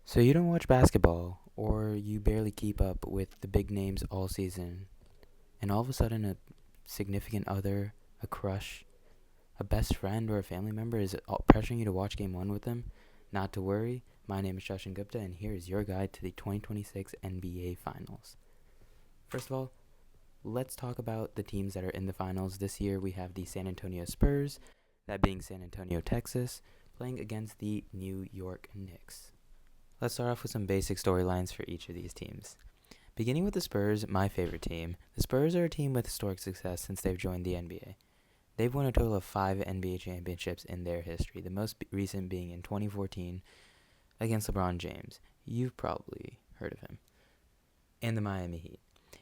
So you don't watch basketball, or you barely keep up with the big names all season, and all of a sudden a significant other, a crush, a best friend, or a family member is pressuring you to watch game one with them? Not to worry, my name is Shashan Gupta, and here is your guide to the 2026 NBA Finals. First of all, let's talk about the teams that are in the finals. This year we have the San Antonio Spurs, that being San Antonio, Texas, playing against the New York Knicks. Let's start off with some basic storylines for each of these teams. Beginning with the Spurs, my favorite team, the Spurs are a team with historic success since they've joined the NBA. They've won a total of 5 NBA championships in their history, the most recent being in 2014 against LeBron James. You've probably heard of him. And the Miami Heat.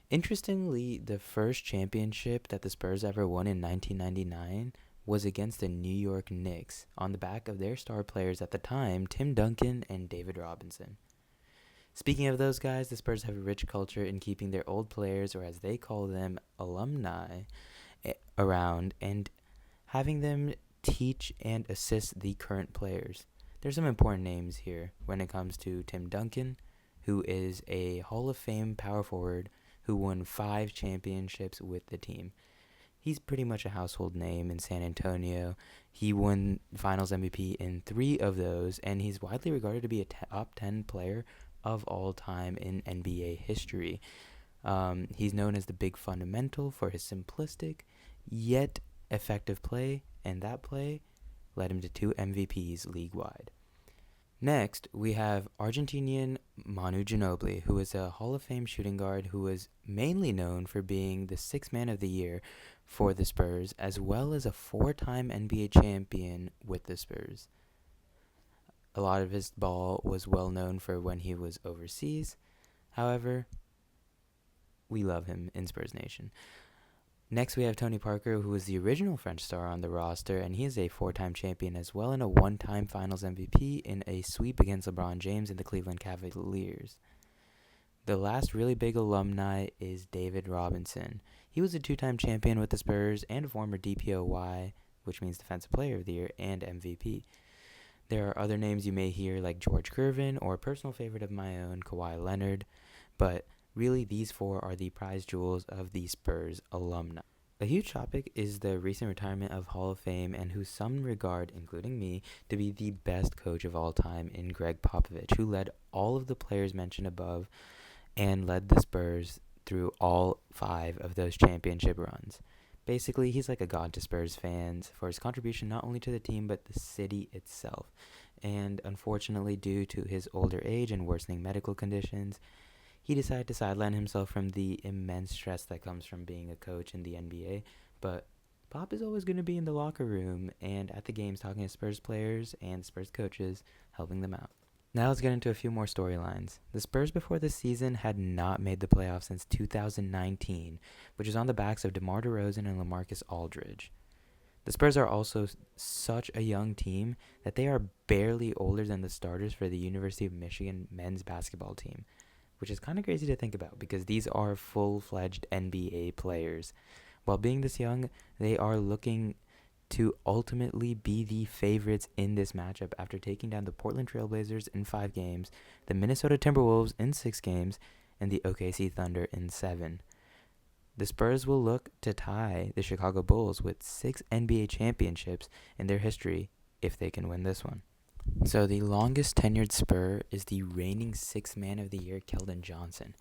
Interestingly, the first championship that the Spurs ever won in 1999 was against the New York Knicks on the back of their star players at the time, Tim Duncan and David Robinson. Speaking of those guys, the Spurs have a rich culture in keeping their old players, or as they call them, alumni, around and having them teach and assist the current players. There's some important names here when it comes to Tim Duncan, who is a Hall of Fame power forward who won 5 championships with the team. He's pretty much a household name in San Antonio. He won Finals MVP in 3 of those, and he's widely regarded to be a top 10 player of all time in NBA history. He's known as the big fundamental for his simplistic yet effective play, and that play led him to 2 MVPs league wide. Next, we have Argentinian Manu Ginobili, who is a Hall of Fame shooting guard who is mainly known for being the Sixth Man of the Year for the Spurs, as well as a 4-time NBA champion with the Spurs. A lot of his ball was well known for when he was overseas. However, we love him in Spurs Nation. Next, we have Tony Parker, who was the original French star on the roster, and he is a 4-time champion as well and a 1-time Finals MVP in a sweep against LeBron James and the Cleveland Cavaliers. The last really big alumni is David Robinson. He was a 2-time champion with the Spurs and a former DPOY, which means Defensive Player of the Year, and MVP. There are other names you may hear like George Gervin or a personal favorite of my own, Kawhi Leonard, but really these 4 are the prize jewels of the Spurs alumni. A huge topic is the recent retirement of Hall of Fame and who some regard, including me, to be the best coach of all time in Greg Popovich, who led all of the players mentioned above and led the Spurs through all 5 of those championship runs. Basically, he's like a god to Spurs fans for his contribution not only to the team but the city itself. And unfortunately, due to his older age and worsening medical conditions, he decided to sideline himself from the immense stress that comes from being a coach in the NBA. But Pop is always going to be in the locker room and at the games talking to Spurs players and Spurs coaches, helping them out. Now let's get into a few more storylines. The Spurs before this season had not made the playoffs since 2019, which is on the backs of DeMar DeRozan and LaMarcus Aldridge. The Spurs are also such a young team that they are barely older than the starters for the University of Michigan men's basketball team, which is kind of crazy to think about because these are full-fledged NBA players. While being this young, they are looking to ultimately be the favorites in this matchup after taking down the Portland Trailblazers in 5 games, the Minnesota Timberwolves in 6 games, and the OKC Thunder in 7. The Spurs will look to tie the Chicago Bulls with 6 NBA championships in their history if they can win this one. So the longest tenured Spur is the reigning Sixth Man of the Year, Keldon Johnson,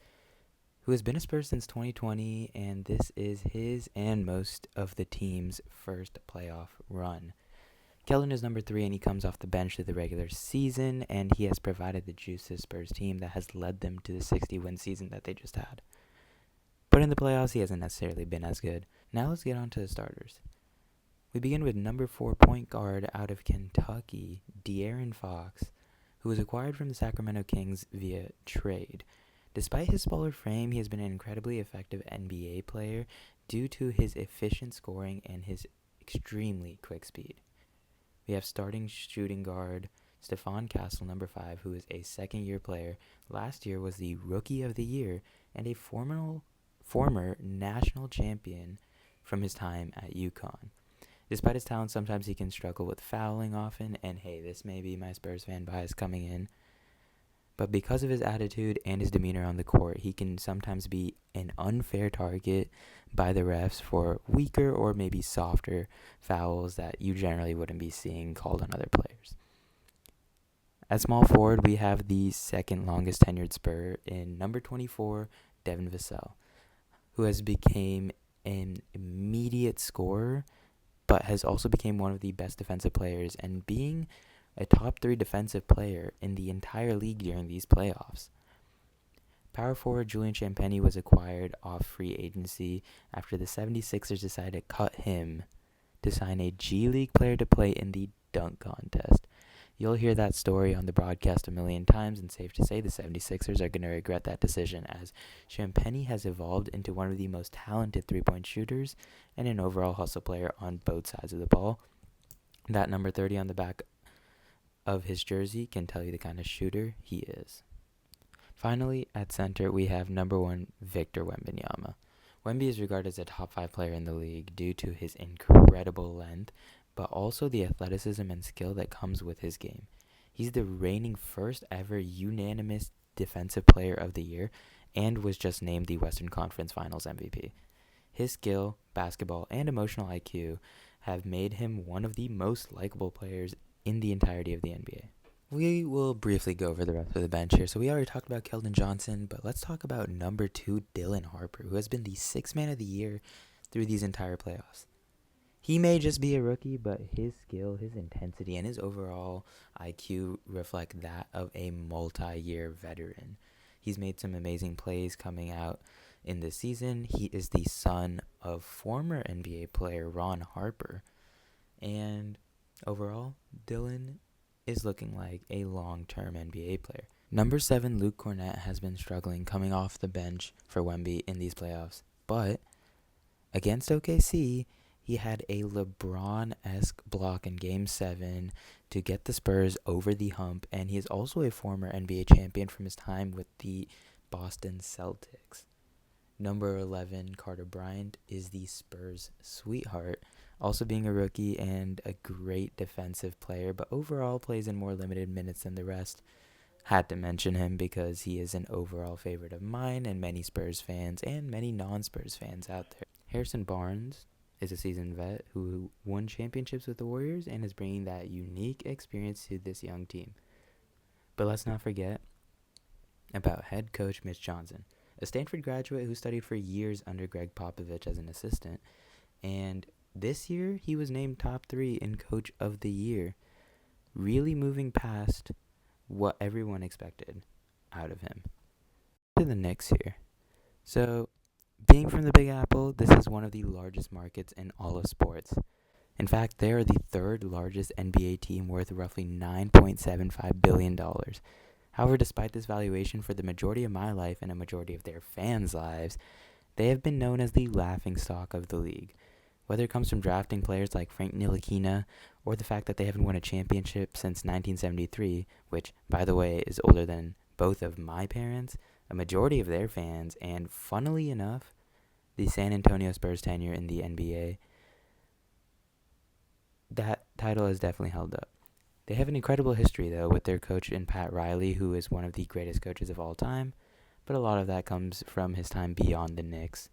who has been a Spur since 2020, and this is his and most of the team's first playoff run. Keldon is number 3, and he comes off the bench through the regular season, and he has provided the juice to the Spurs team that has led them to the 60-win season that they just had. But in the playoffs, he hasn't necessarily been as good. Now let's get on to the starters. We begin with number 4 point guard out of Kentucky, De'Aaron Fox, who was acquired from the Sacramento Kings via trade. Despite his smaller frame, he has been an incredibly effective NBA player due to his efficient scoring and his extremely quick speed. We have starting shooting guard Stephon Castle, number 5, who is a second-year player. Last year was the Rookie of the Year and a former national champion from his time at UConn. Despite his talent, sometimes he can struggle with fouling often, and hey, this may be my Spurs fan bias coming in, But because of his attitude and his demeanor on the court, he can sometimes be an unfair target by the refs for weaker or maybe softer fouls that you generally wouldn't be seeing called on other players. At small forward, we have the second longest tenured Spur in number 24, Devin Vassell, who has become an immediate scorer, but has also become one of the best defensive players and being a top 3 defensive player in the entire league during these playoffs. Power forward Julian Champagnie was acquired off free agency after the 76ers decided to cut him to sign a G League player to play in the dunk contest. You'll hear that story on the broadcast a million times, and safe to say the 76ers are going to regret that decision, as Champagnie has evolved into one of the most talented three-point shooters and an overall hustle player on both sides of the ball. That number 30 on the back of his jersey can tell you the kind of shooter he is. Finally, at center, we have number 1, Victor Wembanyama. Wemby is regarded as a top 5 player in the league due to his incredible length, but also the athleticism and skill that comes with his game. He's the reigning first ever unanimous Defensive Player of the Year and was just named the Western Conference Finals MVP. His skill, basketball, and emotional IQ have made him one of the most likable players in the entirety of the NBA. We will briefly go over the rest of the bench here. So we already talked about Keldon Johnson, but let's talk about number 2, Dylan Harper, who has been the 6th man of the year through these entire playoffs. He may just be a rookie, but his skill, his intensity, and his overall IQ reflect that of a multi-year veteran. He's made some amazing plays coming out in this season. He is the son of former NBA player Ron Harper. And overall, Dylan is looking like a long-term NBA player. Number 7, Luke Cornett, has been struggling coming off the bench for Wemby in these playoffs. But against OKC, he had a LeBron-esque block in Game 7 to get the Spurs over the hump, and he is also a former NBA champion from his time with the Boston Celtics. Number 11, Carter Bryant, is the Spurs' sweetheart, also being a rookie and a great defensive player, but overall plays in more limited minutes than the rest. Had to mention him because he is an overall favorite of mine and many Spurs fans and many non-Spurs fans out there. Harrison Barnes is a seasoned vet who won championships with the Warriors and is bringing that unique experience to this young team. But let's not forget about head coach Mitch Johnson, a Stanford graduate who studied for years under Greg Popovich as an assistant, and this year he was named top 3 in Coach of the Year, really moving past what everyone expected out of him. To the Knicks here. So, being from the Big Apple, this is one of the largest markets in all of sports. In fact, they are the 3rd largest NBA team worth roughly $9.75 billion. However, despite this valuation for the majority of my life and a majority of their fans' lives, they have been known as the laughingstock of the league. Whether it comes from drafting players like Frank Ntilikina or the fact that they haven't won a championship since 1973, which, by the way, is older than both of my parents, a majority of their fans, and funnily enough, the San Antonio Spurs tenure in the NBA, that title has definitely held up. They have an incredible history, though, with their coach in Pat Riley, who is one of the greatest coaches of all time, but a lot of that comes from his time beyond the Knicks,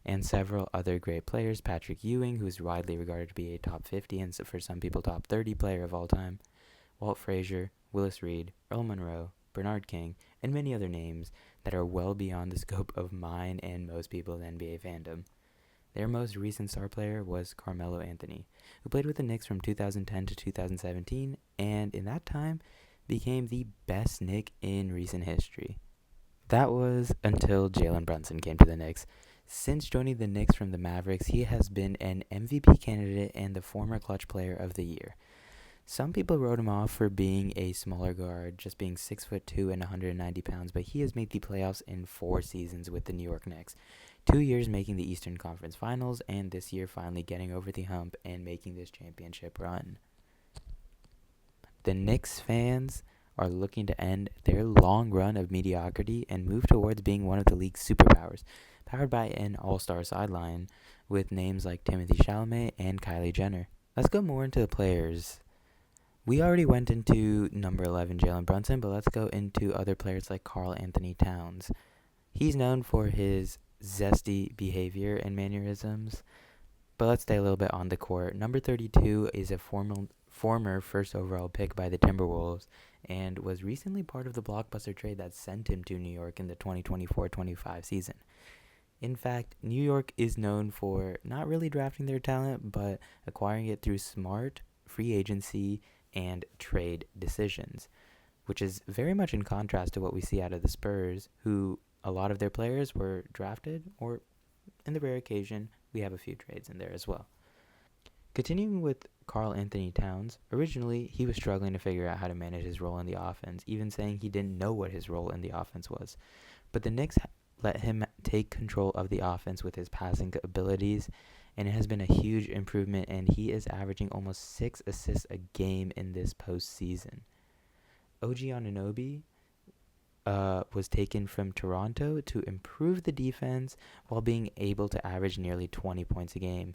and several other great players, Patrick Ewing, who is widely regarded to be a top 50 and for some people top 30 player of all time, Walt Frazier, Willis Reed, Earl Monroe, Bernard King, and many other names that are well beyond the scope of mine and most people in NBA fandom. Their most recent star player was Carmelo Anthony, who played with the Knicks from 2010 to 2017, and in that time became the best Knick in recent history. That was until Jalen Brunson came to the Knicks. Since joining the Knicks from the Mavericks, he has been an MVP candidate and the former Clutch Player of the Year. Some people wrote him off for being a smaller guard, just being 6'2" and 190 pounds, but he has made the playoffs in 4 seasons with the New York Knicks. 2 years making the Eastern Conference Finals, and this year finally getting over the hump and making this championship run. The Knicks fans are looking to end their long run of mediocrity and move towards being one of the league's superpowers, powered by an all-star sideline with names like Timothy Chalamet and Kylie Jenner. Let's go more into the players We already went into number 11, Jalen Brunson, but let's go into other players like Karl Anthony Towns. He's known for his zesty behavior and mannerisms, but let's stay a little bit on the court. Number 32 is a former first overall pick by the Timberwolves and was recently part of the blockbuster trade that sent him to New York in the 2024-25 season. In fact, New York is known for not really drafting their talent, but acquiring it through smart free agency and trade decisions, which is very much in contrast to what we see out of the Spurs, who a lot of their players were drafted, or in the rare occasion, we have a few trades in there as well. Continuing with Karl Anthony Towns, originally he was struggling to figure out how to manage his role in the offense, even saying he didn't know what his role in the offense was. But the Knicks let him take control of the offense with his passing abilities, and it has been a huge improvement, and he is averaging almost 6 assists a game in this postseason. OG Anunoby was taken from Toronto to improve the defense while being able to average nearly 20 points a game.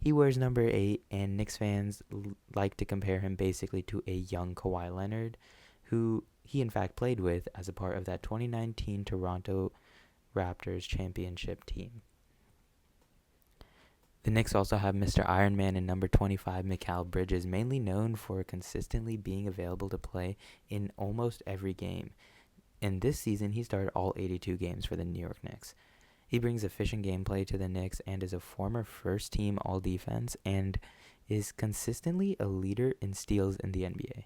He wears number 8, and Knicks fans like to compare him basically to a young Kawhi Leonard, who he in fact played with as a part of that 2019 Toronto Raptors championship team. The Knicks also have Mr. Ironman and number 25 Mikal Bridges, mainly known for consistently being available to play in almost every game. And this season, he started all 82 games for the New York Knicks. He brings efficient gameplay to the Knicks and is a former first-team All-Defense and is consistently a leader in steals in the NBA.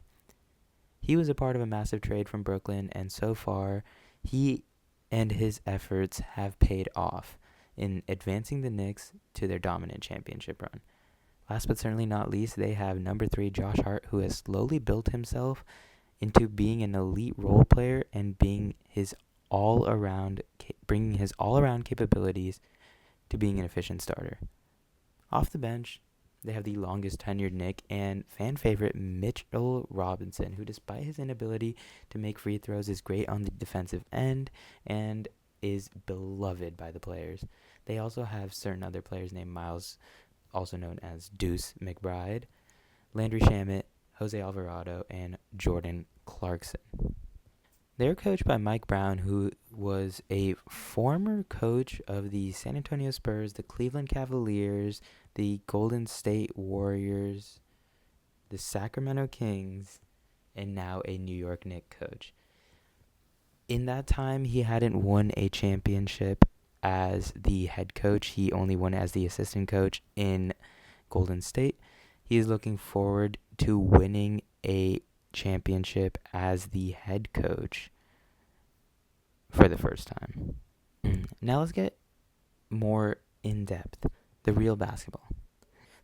He was a part of a massive trade from Brooklyn, and so far, he and his efforts have paid off in advancing the Knicks to their dominant championship run. Last but certainly not least, they have number 3 Josh Hart, who has slowly built himself into being an elite role player and being bringing his all-around capabilities to being an efficient starter. Off the bench, they have the longest tenured Knick and fan favorite Mitchell Robinson, who despite his inability to make free throws is great on the defensive end and is beloved by the players. They also have certain other players named Miles, also known as Deuce McBride, Landry Shamet, Jose Alvarado, and Jordan Clarkson. They're coached by Mike Brown, who was a former coach of the San Antonio Spurs, the Cleveland Cavaliers, the Golden State Warriors, the Sacramento Kings, and now a New York Knicks coach. In that time, he hadn't won a championship as the head coach. He only won as the assistant coach in Golden State. He is looking forward to winning a championship as the head coach for the first time. Now let's get more in depth. The real basketball.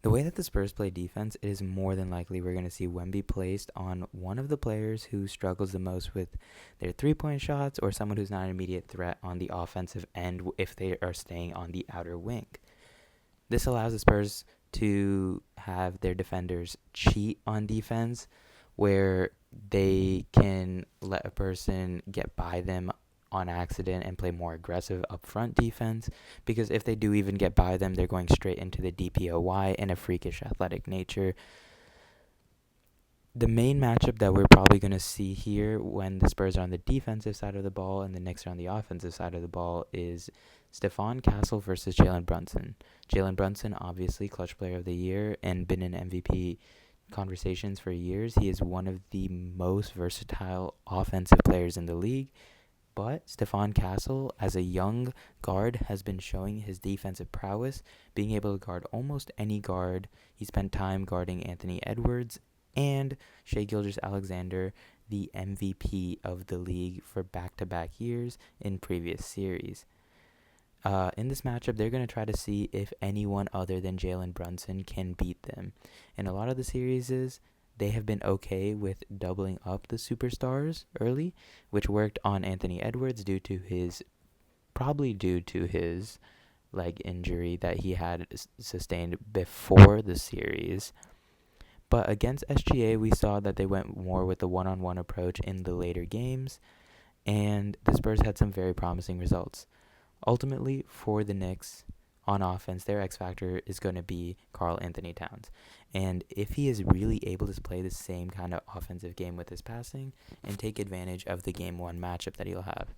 The way that the Spurs play defense, it is more than likely we're going to see Wemby placed on one of the players who struggles the most with their three-point shots, or someone who's not an immediate threat on the offensive end if they are staying on the outer wing. This allows the Spurs to have their defenders cheat on defense, where they can let a person get by them on accident and play more aggressive upfront defense, because if they do even get by them, they're going straight into the DPOY and a freakish athletic nature. The main matchup that we're probably going to see here when the Spurs are on the defensive side of the ball and the Knicks are on the offensive side of the ball is Stephon Castle versus Jalen Brunson. Jalen Brunson, obviously clutch player of the year and been in MVP conversations for years. He is one of the most versatile offensive players in the league. But Stephon Castle, as a young guard, has been showing his defensive prowess, being able to guard almost any guard. He spent time guarding Anthony Edwards and Shai Gilgeous-Alexander, the MVP of the league for back-to-back years in previous series. In this matchup, they're going to try to see if anyone other than Jalen Brunson can beat them. In a lot of the series, they have been okay with doubling up the superstars early, which worked on Anthony Edwards probably due to his leg injury that he had sustained before the series. But against SGA, we saw that they went more with the one-on-one approach in the later games, and the Spurs had some very promising results. Ultimately, for the Knicks, on offense, their X factor is going to be Karl Anthony Towns. And if he is really able to play the same kind of offensive game with his passing and take advantage of the game one matchup that he'll have.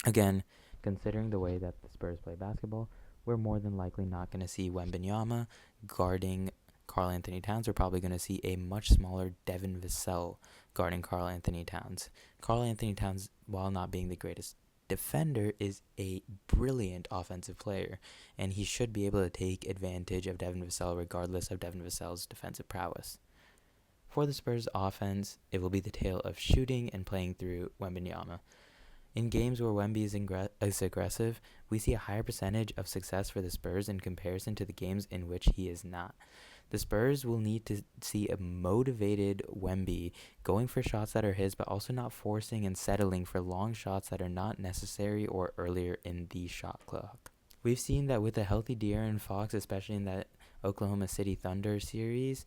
Again, considering the way that the Spurs play basketball, we're more than likely not going to see Wembanyama guarding Karl Anthony Towns. We're probably going to see a much smaller Devin Vassell guarding Karl Anthony Towns. Karl Anthony Towns, while not being the greatest defender, is a brilliant offensive player, and he should be able to take advantage of Devin Vassell regardless of Devin Vassell's defensive prowess. For the Spurs offense, it will be the tale of shooting and playing through Wembanyama. In games where Wemby is aggressive, we see a higher percentage of success for the Spurs in comparison to the games in which he is not. The Spurs will need to see a motivated Wemby going for shots that are his, but also not forcing and settling for long shots that are not necessary or earlier in the shot clock. We've seen that with a healthy De'Aaron Fox, especially in that Oklahoma City Thunder series,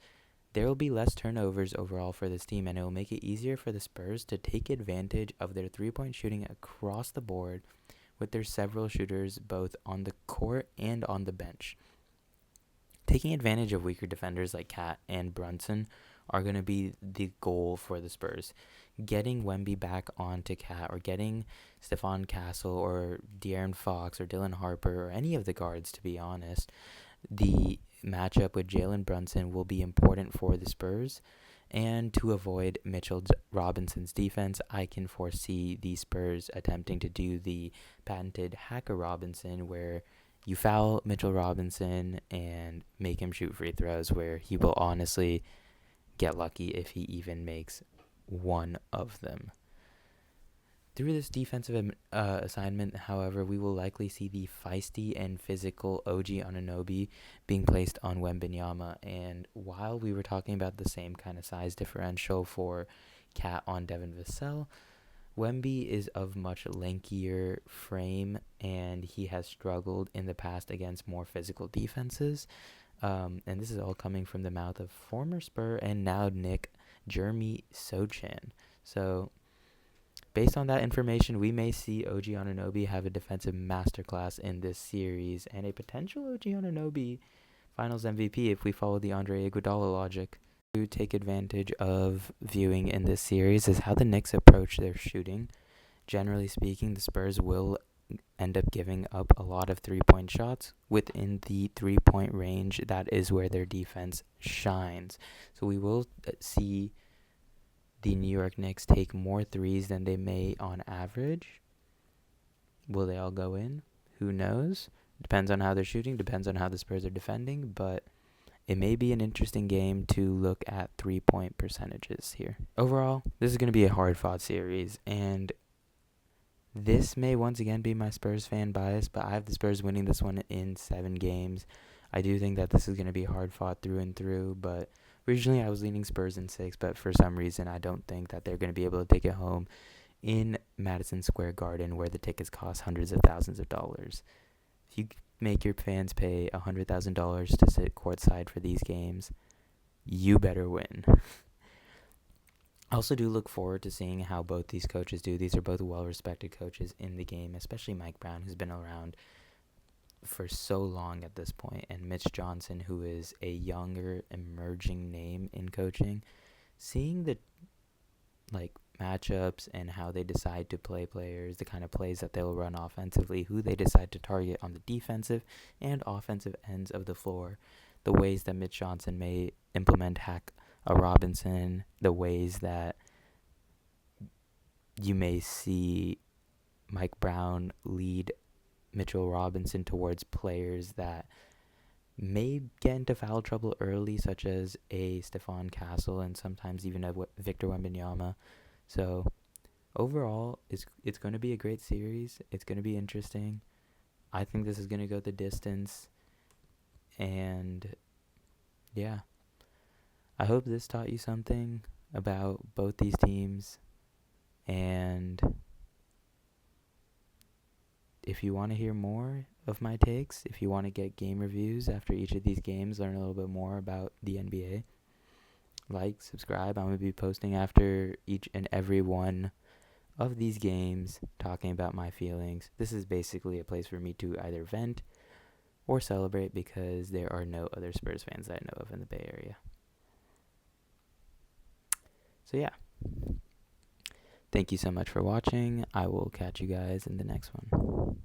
there will be less turnovers overall for this team, and it will make it easier for the Spurs to take advantage of their three-point shooting across the board with their several shooters both on the court and on the bench. Taking advantage of weaker defenders like Cat and Brunson are going to be the goal for the Spurs. Getting Wemby back onto Cat, or getting Stephon Castle or De'Aaron Fox or Dylan Harper or any of the guards, to be honest, the matchup with Jalen Brunson will be important for the Spurs. And to avoid Mitchell Robinson's defense, I can foresee the Spurs attempting to do the patented Hacker Robinson, where you foul Mitchell Robinson and make him shoot free throws, where he will honestly get lucky if he even makes one of them. Through this defensive assignment, however, we will likely see the feisty and physical OG Anunoby being placed on Wembanyama. And while we were talking about the same kind of size differential for Cat on Devin Vassell, Wemby is of much lankier frame, and he has struggled in the past against more physical defenses. And this is all coming from the mouth of former Spur and now Knick Jeremy Sochan. So, based on that information, we may see OG Anunoby have a defensive masterclass in this series, and a potential OG Anunoby Finals MVP if we follow the Andre Iguodala logic. To take advantage of viewing in this series is how the Knicks approach their shooting. Generally speaking, the Spurs will end up giving up a lot of three-point shots within the three-point range. That is where their defense shines. So we will see the New York Knicks take more threes than they may on average. Will they all go in? Who knows? Depends on how they're shooting, depends on how the Spurs are defending, but it may be an interesting game to look at three-point percentages here. Overall, this is going to be a hard-fought series, and this may once again be my Spurs fan bias, but I have the Spurs winning this one in 7 games. I do think that this is going to be hard-fought through and through, but originally I was leaning Spurs in 6, but for some reason I don't think that they're going to be able to take it home in Madison Square Garden, where the tickets cost hundreds of thousands of dollars. If you make your fans pay $100,000 to sit courtside for these games, you better win. I also do look forward to seeing how both these coaches do. These are both well-respected coaches in the game, especially Mike Brown, who's been around for so long at this point, and Mitch Johnson, who is a younger, emerging name in coaching. Seeing the matchups and how they decide to play players, the kind of plays that they'll run offensively, who they decide to target on the defensive and offensive ends of the floor, the ways that Mitch Johnson may implement Hack a Robinson, the ways that you may see Mike Brown lead Mitchell Robinson towards players that may get into foul trouble early, such as a Stephon Castle and sometimes even a Victor Wembanyama. So overall, it's going to be a great series. It's going to be interesting. I think this is going to go the distance. And yeah, I hope this taught you something about both these teams. And if you want to hear more of my takes, if you want to get game reviews after each of these games, learn a little bit more about the NBA, subscribe. I'm going to be posting after each and every one of these games, talking about my feelings. This is basically a place for me to either vent or celebrate, because there are no other Spurs fans that I know of in the Bay Area. So yeah. Thank you so much for watching. I will catch you guys in the next one.